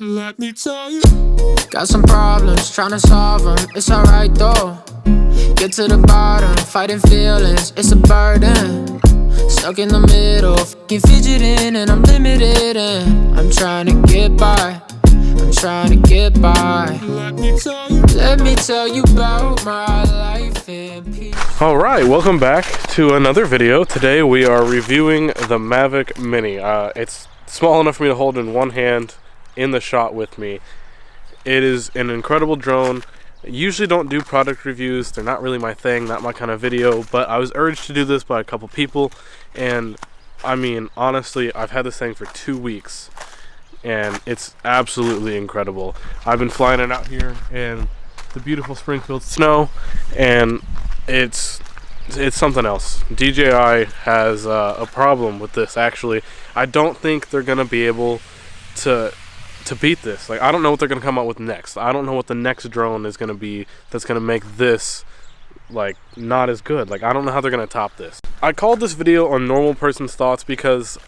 Let me tell you. Got some problems, tryna solve them, it's alright though. Get to the bottom, fighting feelings, it's a burden. Stuck in the middle, fucking fidgeting and I'm limited and I'm trying to get by, I'm trying to get by. Let me tell you about my life in peace. Alright, welcome back to another video. Today we are reviewing the Mavic Mini. It's small enough for me to hold in one hand in the shot with me. It is an incredible drone. I usually don't do product reviews, they're not really my thing, not my kind of video, but I was urged to do this by a couple people, and I mean, honestly, I've had this thing for 2 weeks, and it's absolutely incredible. I've been flying it out here in the beautiful Springfield snow, and it's something else. DJI has a problem with this, actually. I don't think they're gonna be able to beat this. Like, I don't know what they're gonna come out with next. I don't know what the next drone is gonna be that's gonna make this like not as good. Like, I don't know how they're gonna top this. I called this video on normal person's thoughts because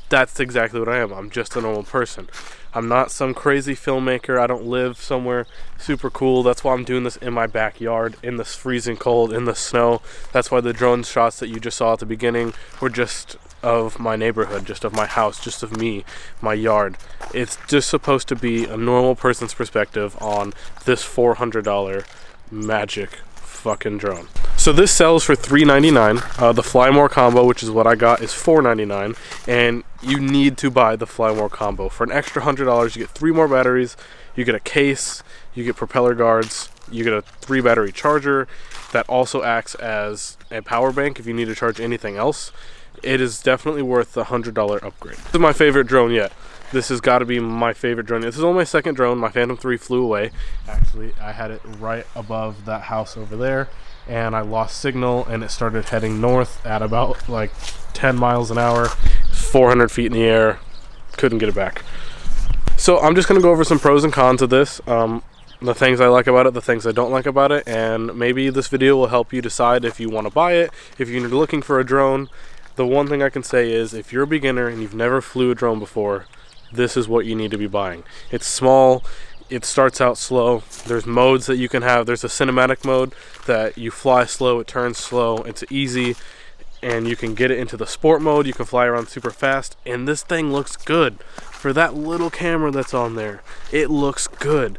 that's exactly what I am. I'm just a normal person. I'm not some crazy filmmaker. I don't live somewhere super cool. That's why I'm doing this in my backyard, in this freezing cold, in the snow. That's why the drone shots that you just saw at the beginning were just of my neighborhood, just of my house, just of me, my yard. It's just supposed to be a normal person's perspective on this $400 magic fucking drone. So this sells for $399. The Fly More combo, which is what I got, is $499, and you need to buy the Fly More combo. For an extra $100, you get 3 more batteries, you get a case, you get propeller guards, you get a 3 battery charger that also acts as a power bank if you need to charge anything else. It is definitely worth the $100 upgrade. This is my favorite drone yet. This has got to be my favorite drone. This is only my second drone. My Phantom 3 flew away. Actually, I had it right above that house over there, and I lost signal, and it started heading north at about like 10 miles an hour, 400 feet in the air. Couldn't get it back. So I'm just going to go over some pros and cons of this. The things I like about it, the things I don't like about it, and maybe this video will help you decide if you want to buy it, if you're looking for a drone. The one thing I can say is, if you're a beginner and you've never flew a drone before, this is what you need to be buying. It's small, it starts out slow, there's modes that you can have. There's a cinematic mode that you fly slow, it turns slow, it's easy, and you can get it into the sport mode, you can fly around super fast, and this thing looks good. For that little camera that's on there, it looks good.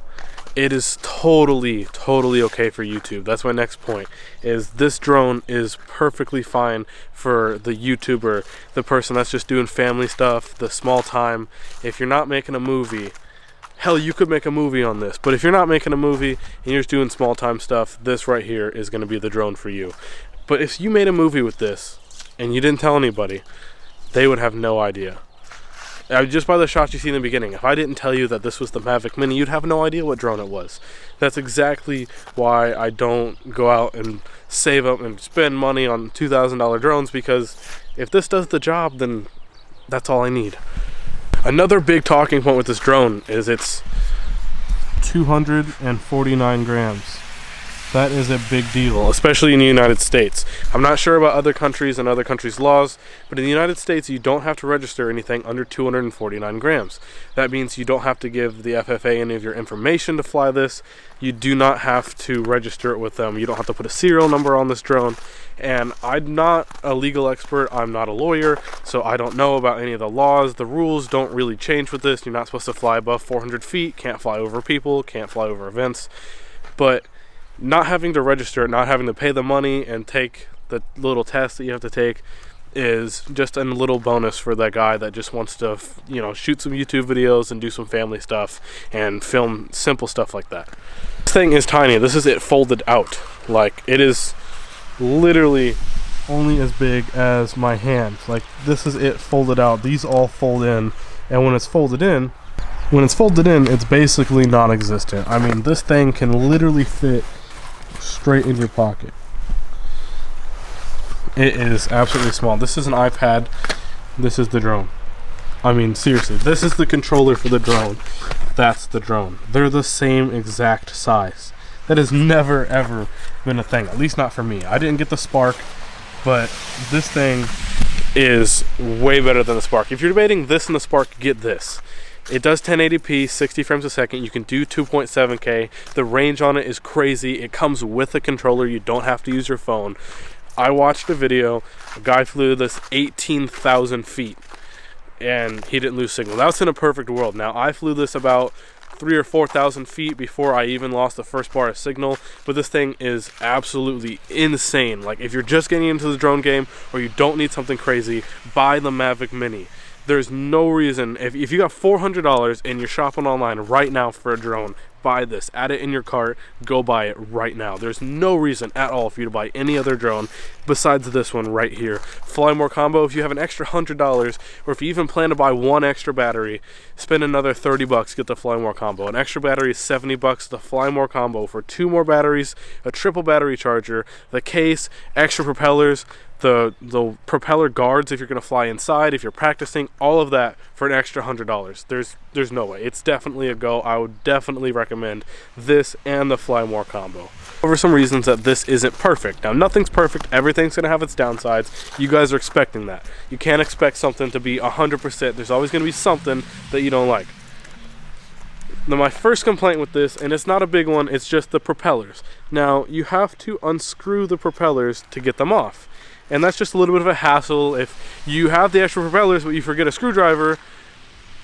It is totally okay for YouTube. That's my next point, is this drone is perfectly fine for the YouTuber, the person that's just doing family stuff, the small time. If you're not making a movie, hell, you could make a movie on this, but if you're not making a movie and you're just doing small time stuff, this right here is going to be the drone for you. But if you made a movie with this and you didn't tell anybody, they would have no idea. Just by the shots you see in the beginning, if I didn't tell you that this was the Mavic Mini, you'd have no idea what drone it was. That's exactly why I don't go out and save up and spend money on $2,000 drones, because if this does the job, then that's all I need. Another big talking point with this drone is it's 249 grams. That is a big deal, especially in the United States. I'm not sure about other countries and other countries' laws, but in the United States, you don't have to register anything under 249 grams. That means you don't have to give the FFA any of your information to fly this. You do not have to register it with them. You don't have to put a serial number on this drone. And I'm not a legal expert, I'm not a lawyer, so I don't know about any of the laws. The rules don't really change with this. You're not supposed to fly above 400 feet, can't fly over people, can't fly over events. But not having to register, not having to pay the money and take the little test that you have to take is just a little bonus for that guy that just wants to, you know, shoot some YouTube videos and do some family stuff and film simple stuff like that. This thing is tiny. This is it folded out. Like, it is literally only as big as my hand. Like, this is it folded out. These all fold in, and when it's folded in, it's basically non-existent. I mean, this thing can literally fit straight in your pocket. It is absolutely small. This is an iPad. This is the drone. I mean, seriously, this is the controller for the drone. That's the drone. They're the same exact size. That has never ever been a thing, at least not for me. I didn't get the Spark, but this thing is way better than the Spark. If you're debating this and the Spark, get this. It does 1080p, 60 frames a second. You can do 2.7K. The range on it is crazy. It comes with a controller. You don't have to use your phone. I watched a video. A guy flew this 18,000 feet, and he didn't lose signal. That's in a perfect world. Now, I flew this about 3,000 or 4,000 feet before I even lost the first bar of signal, but this thing is absolutely insane. Like, if you're just getting into the drone game or you don't need something crazy, buy the Mavic Mini. There's no reason, if you got $400 and you're shopping online right now for a drone, buy this, add it in your cart, go buy it right now. There's no reason at all for you to buy any other drone besides this one right here. Fly More combo, if you have an extra $100, or if you even plan to buy one extra battery, spend another $30, get the Fly More combo. An extra battery is $70, the Fly More combo for 2 more batteries, a triple battery charger, the case, extra propellers, the propeller guards if you're going to fly inside, if you're practicing, all of that for an extra $100. There's no way. It's definitely a go. I would definitely recommend this and the Fly More combo. For some reasons that this isn't perfect. Now, nothing's perfect. Everything's going to have its downsides. You guys are expecting that. You can't expect something to be 100%. There's always going to be something that you don't like. Now, my first complaint with this, and it's not a big one, it's just the propellers. Now, you have to unscrew the propellers to get them off. And that's just a little bit of a hassle. If you have the extra propellers but you forget a screwdriver,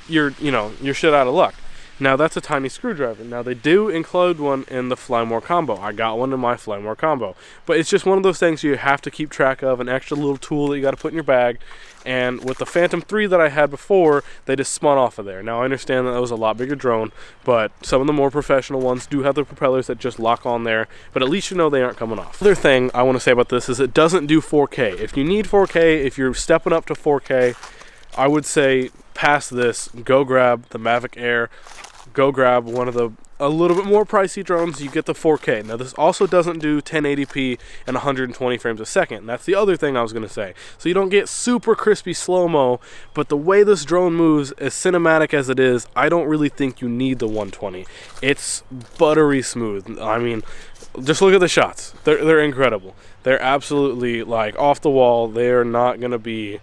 you're shit out of luck. Now, that's a tiny screwdriver. Now, they do include one in the Fly More combo. I got one in my Fly More combo. But it's just one of those things you have to keep track of, an extra little tool that you got to put in your bag. And with the Phantom 3 that I had before, they just spun off of there. Now, I understand that was a lot bigger drone, but some of the more professional ones do have the propellers that just lock on there, but at least you know they aren't coming off. Other thing I want to say about this is it doesn't do 4K. If you need 4K, if you're stepping up to 4K, I would say past this, go grab the Mavic Air, go grab one of the a little bit more pricey drones, you get the 4K. Now, this also doesn't do 1080p and 120 frames a second. That's the other thing I was going to say. So you don't get super crispy slow-mo, but the way this drone moves, as cinematic as it is, I don't really think you need the 120. It's buttery smooth. I mean, just look at the shots. They're incredible. They're absolutely, like, off the wall. They're not going to be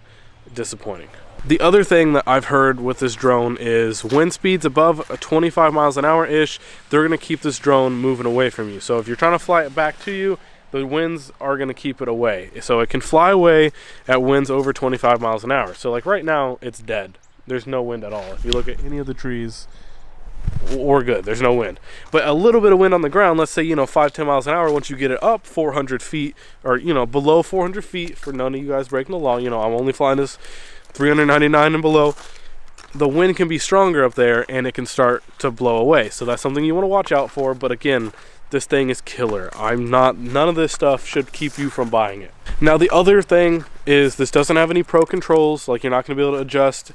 disappointing. The other thing that I've heard with this drone is wind speeds above 25 miles an hour-ish, they're going to keep this drone moving away from you. So if you're trying to fly it back to you, the winds are going to keep it away. So it can fly away at winds over 25 miles an hour. So like right now, it's dead. There's no wind at all. If you look at any of the trees, we're good. There's no wind. But a little bit of wind on the ground, let's say, 5-10 miles an hour, once you get it up 400 feet or, below 400 feet, for none of you guys breaking the law, I'm only flying this 399 and below, the wind can be stronger up there and it can start to blow away. So that's something you want to watch out for. But again, this thing is killer. None of this stuff should keep you from buying it. Now, the other thing is this doesn't have any pro controls. Like, you're not going to be able to adjust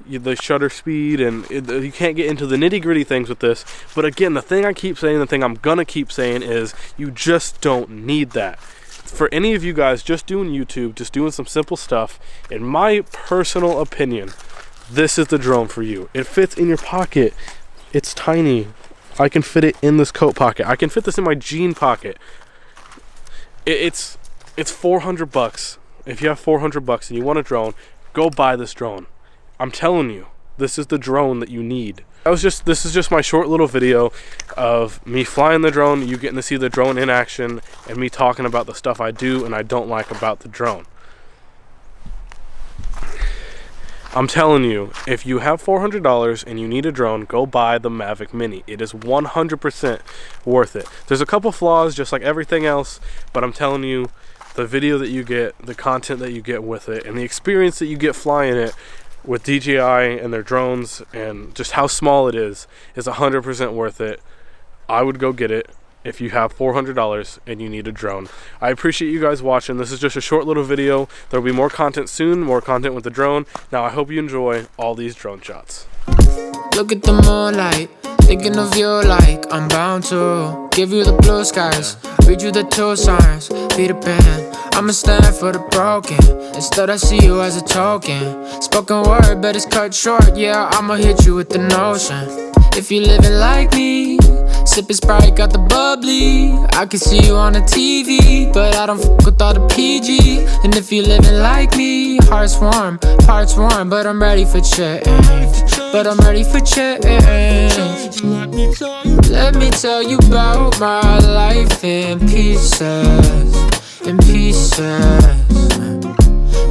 the shutter speed, and you can't get into the nitty-gritty things with this. But again, the thing I keep saying, the thing I'm going to keep saying is you just don't need that. For any of you guys just doing YouTube, just doing some simple stuff, in my personal opinion, this is the drone for you. It fits in your pocket. It's tiny. I can fit it in this coat pocket. I can fit this in my jean pocket. It's $400. If you have $400 and you want a drone, go buy this drone. I'm telling you, this is the drone that you need. This is just my short little video of me flying the drone, you getting to see the drone in action, and me talking about the stuff I do and I don't like about the drone. I'm telling you, if you have $400 and you need a drone, go buy the Mavic Mini. It is 100% worth it. There's a couple flaws, just like everything else, but I'm telling you, the video that you get, the content that you get with it, and the experience that you get flying it with DJI and their drones, and just how small it is 100% worth it. I would go get it if you have $400 and you need a drone. I appreciate you guys watching. This is just a short little video. There will be more content soon, more content with the drone. Now, I hope you enjoy all these drone shots. Look at the moonlight, thinking of you like I'm bound to give you the blue skies, read you the 2 signs, Peter Pan. I'ma stand for the broken, instead I see you as a token. Spoken word, but it's cut short, yeah, I'ma hit you with the notion. If you living like me, sipping Sprite, got the bubbly. I can see you on the TV, but I don't fuck with all the PG. And if you living like me, heart's warm, but I'm ready for change. but I'm ready for change. Let me tell you about my life in pieces, in pieces.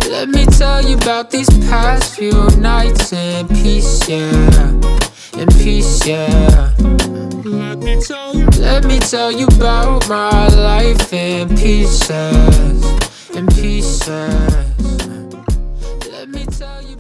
Let me tell you about these past few nights in peace, yeah, in peace, yeah. Let me tell you about my life in pieces, in pieces.